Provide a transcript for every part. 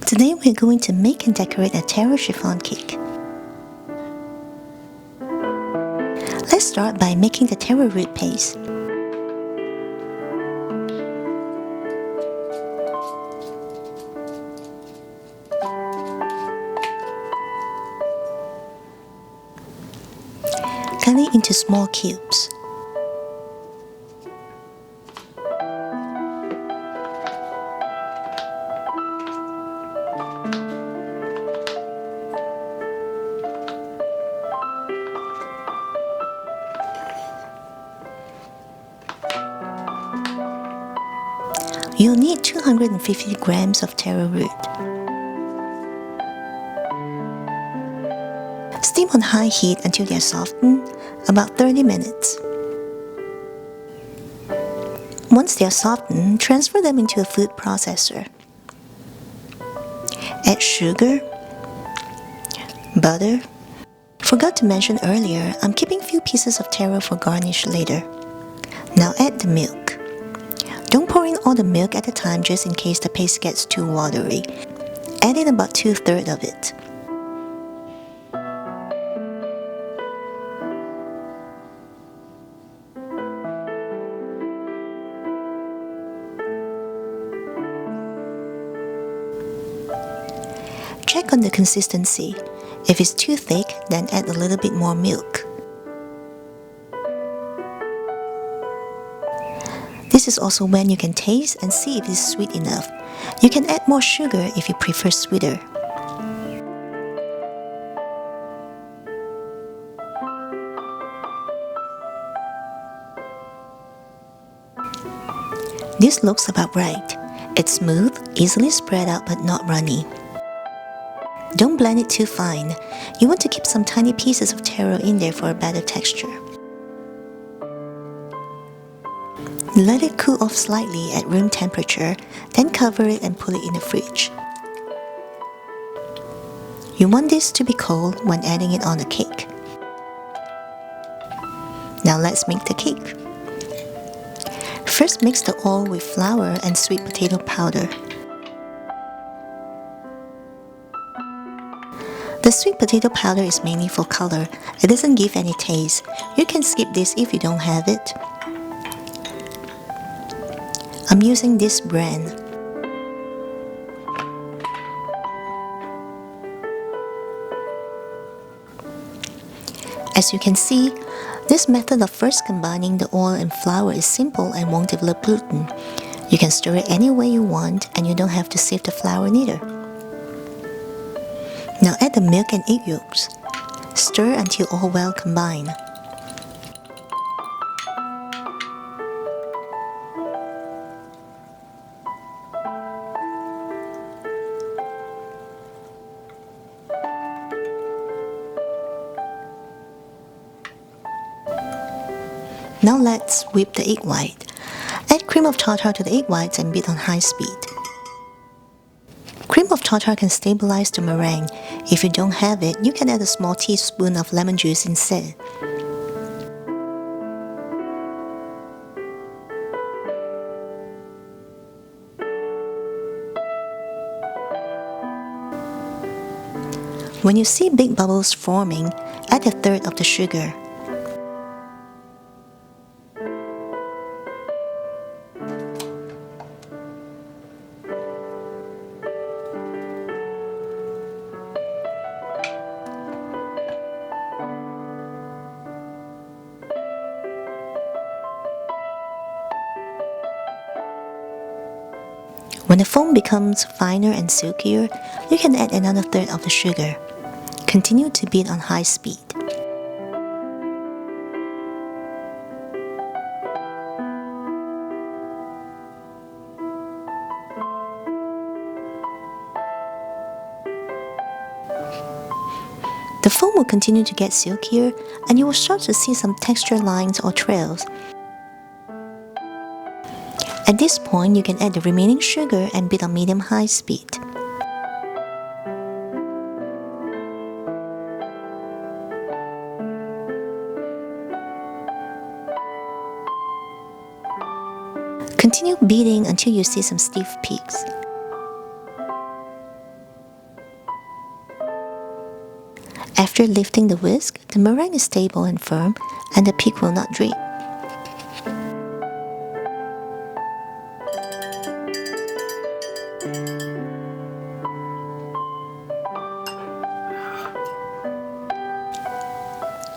Today we're going to make and decorate a Taro chiffon cake. Let's start by making the taro root paste. Cut it into small cubes. You'll need 250 grams of taro root. Steam on high heat until they are softened, about 30 minutes. Once they are softened, transfer them into a food processor. Add sugar, butter. Forgot to mention earlier, I'm keeping few pieces of taro for garnish later. Now add the milk. Don't pour in all the milk at a time just in case the paste gets too watery. Add in about 2/3 of it. Check on the consistency. If it's too thick, then add a little bit more milk. This is also when you can taste and see if it's sweet enough. You can add more sugar if you prefer sweeter. This looks about right. It's smooth, easily spread out but not runny. Don't blend it too fine. You want to keep some tiny pieces of taro in there for a better texture. Let it cool off slightly at room temperature, then cover it and put it in the fridge. You want this to be cold when adding it on the cake. Now let's make the cake. First mix the oil with flour and sweet potato powder. The sweet potato powder is mainly for color. It doesn't give any taste. You can skip this if you don't have it. I'm using this brand. As you can see, this method of first combining the oil and flour is simple and won't develop gluten. You can stir it any way you want and you don't have to sieve the flour neither. Now add the milk and egg yolks. Stir until all well combined. Now let's whip the egg white. Add cream of tartar to the egg whites and beat on high speed. Cream of tartar can stabilize the meringue. If you don't have it, you can add a small teaspoon of lemon juice instead. When you see big bubbles forming, add 1/3 of the sugar. When the foam becomes finer and silkier, you can add another 1/3 of the sugar. Continue to beat on high speed. The foam will continue to get silkier and you will start to see some texture lines or trails. At this point, you can add the remaining sugar and beat on medium-high speed. Continue beating until you see some stiff peaks. After lifting the whisk, the meringue is stable and firm, and the peak will not drip.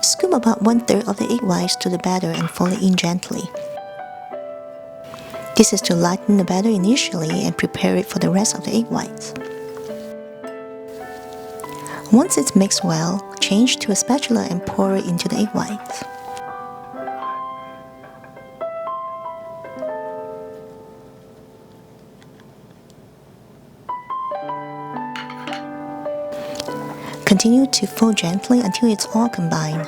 Scoop about 1/3 of the egg whites to the batter and fold it in gently. This is to lighten the batter initially and prepare it for the rest of the egg whites. Once it's mixed well, change to a spatula and pour it into the egg whites. Continue to fold gently until it's all combined.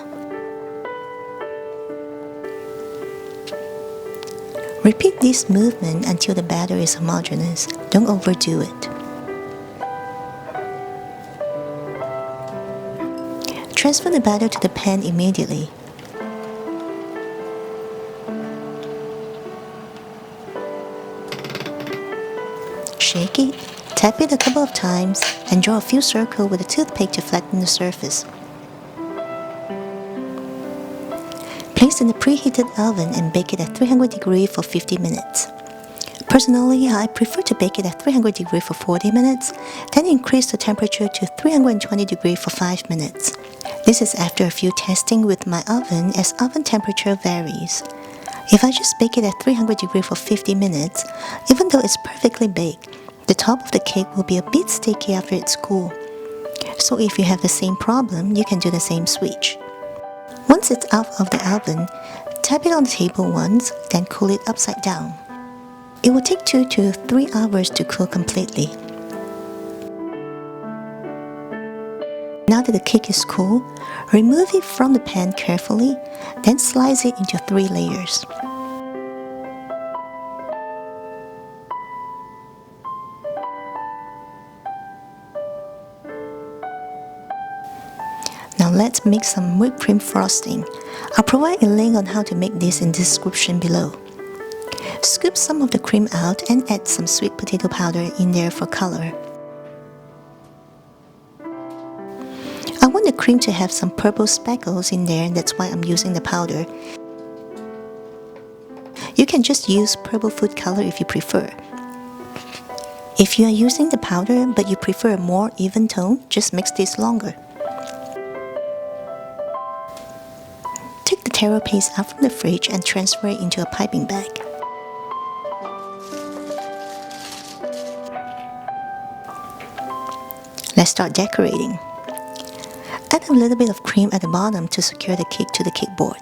Repeat this movement until the batter is homogeneous. Don't overdo it. Transfer the batter to the pan immediately. Shake it, tap it a couple of times, and draw a few circles with a toothpick to flatten the surface. Place in the preheated oven and bake it at 300 degrees for 50 minutes. Personally, I prefer to bake it at 300 degrees for 40 minutes, then increase the temperature to 320 degrees for 5 minutes. This is after a few testing with my oven, as oven temperature varies. If I just bake it at 300 degrees for 50 minutes, even though it's perfectly baked, the top of the cake will be a bit sticky after it's cool. So if you have the same problem, you can do the same switch. Once it's out of the oven, tap it on the table once, then cool it upside down. It will take 2 to 3 hours to cool completely. Now that the cake is cool, remove it from the pan carefully, then slice it into 3 layers. Now let's make some whipped cream frosting. I'll provide a link on how to make this in the description below. Scoop some of the cream out and add some sweet potato powder in there for color. I want the cream to have some purple speckles in there, and that's why I'm using the powder. You can just use purple food color if you prefer. If you are using the powder but you prefer a more even tone, just mix this longer. Take the taro paste out from the fridge and transfer it into a piping bag. Let's start decorating. Add a little bit of cream at the bottom to secure the cake to the cake board.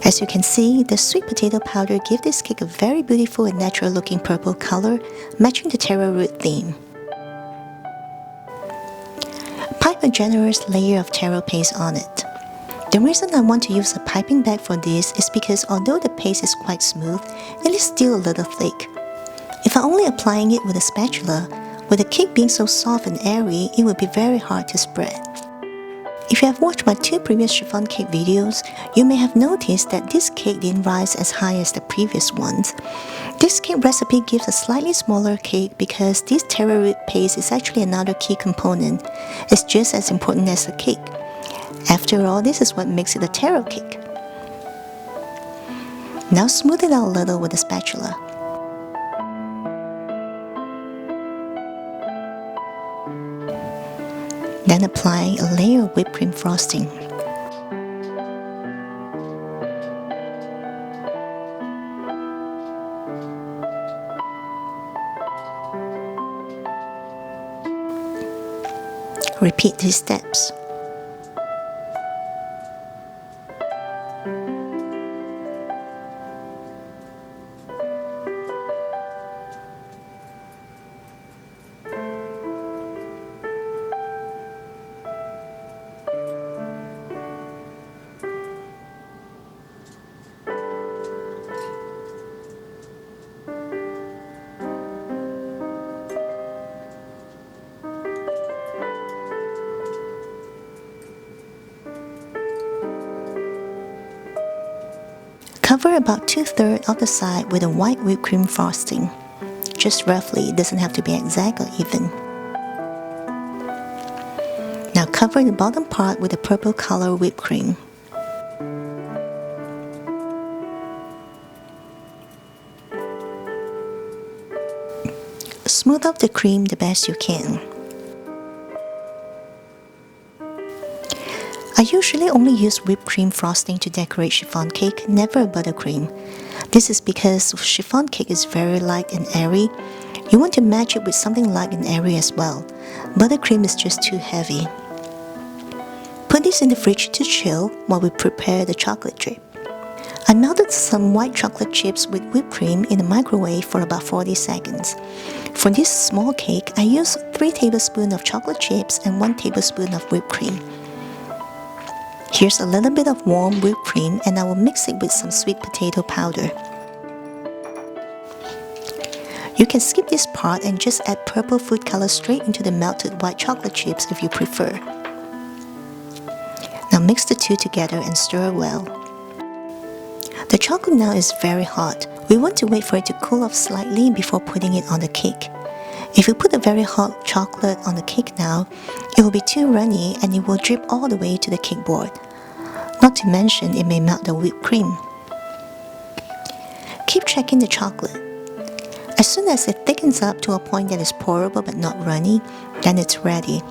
As you can see, the sweet potato powder gives this cake a very beautiful and natural looking purple color, matching the taro root theme. Pipe a generous layer of taro paste on it. The reason I want to use a piping bag for this is because although the paste is quite smooth, it is still a little thick. If I'm only applying it with a spatula, with the cake being so soft and airy, it would be very hard to spread. If you have watched my 2 previous chiffon cake videos, you may have noticed that this cake didn't rise as high as the previous ones. This cake recipe gives a slightly smaller cake because this taro root paste is actually another key component. It's just as important as the cake. After all, this is what makes it a taro cake. Now smooth it out a little with a spatula. Then apply a layer of whipped cream frosting. Repeat these steps. Cover about 2/3 of the side with a white whipped cream frosting. Just roughly, it doesn't have to be exact or even. Now cover the bottom part with the purple color whipped cream. Smooth out the cream the best you can. I usually only use whipped cream frosting to decorate chiffon cake, never buttercream. This is because chiffon cake is very light and airy. You want to match it with something light and airy as well. Buttercream is just too heavy. Put this in the fridge to chill while we prepare the chocolate drip. I melted some white chocolate chips with whipped cream in the microwave for about 40 seconds. For this small cake, I used 3 tablespoons of chocolate chips and 1 tablespoon of whipped cream. Here's a little bit of warm whipped cream, and I will mix it with some sweet potato powder. You can skip this part and just add purple food color straight into the melted white chocolate chips if you prefer. Now mix the two together and stir well. The chocolate now is very hot. We want to wait for it to cool off slightly before putting it on the cake. If you put a very hot chocolate on the cake now, it will be too runny and it will drip all the way to the cake board. Not to mention, it may melt the whipped cream. Keep checking the chocolate. As soon as it thickens up to a point that is pourable but not runny, then it's ready.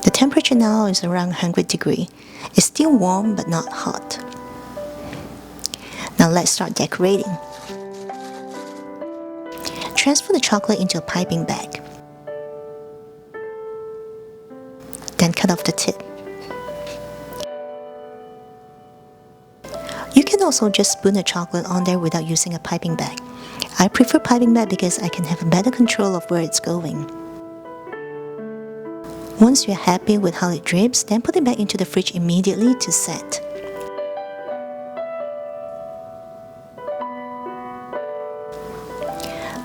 The temperature now is around 100 degrees. It's still warm but not hot. Now let's start decorating. Transfer the chocolate into a piping bag. Then cut off the tip. You can also just spoon the chocolate on there without using a piping bag. I prefer piping bag because I can have a better control of where it's going. Once you're happy with how it drips, then put it back into the fridge immediately to set.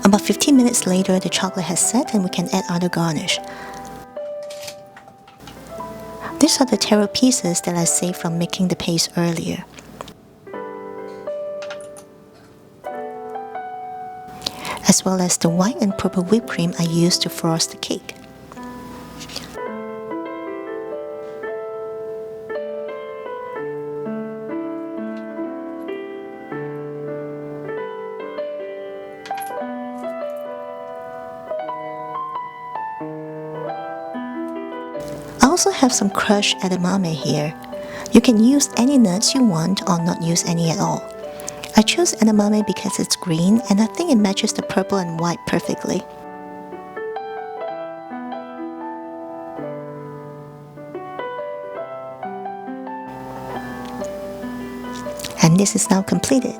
About 15 minutes later, the chocolate has set and we can add other garnish. These are the taro pieces that I saved from making the paste earlier. As well as the white and purple whipped cream I used to frost the cake. I also have some crushed edamame here. You can use any nuts you want or not use any at all. I chose edamame because it's green and I think it matches the purple and white perfectly. And this is now completed.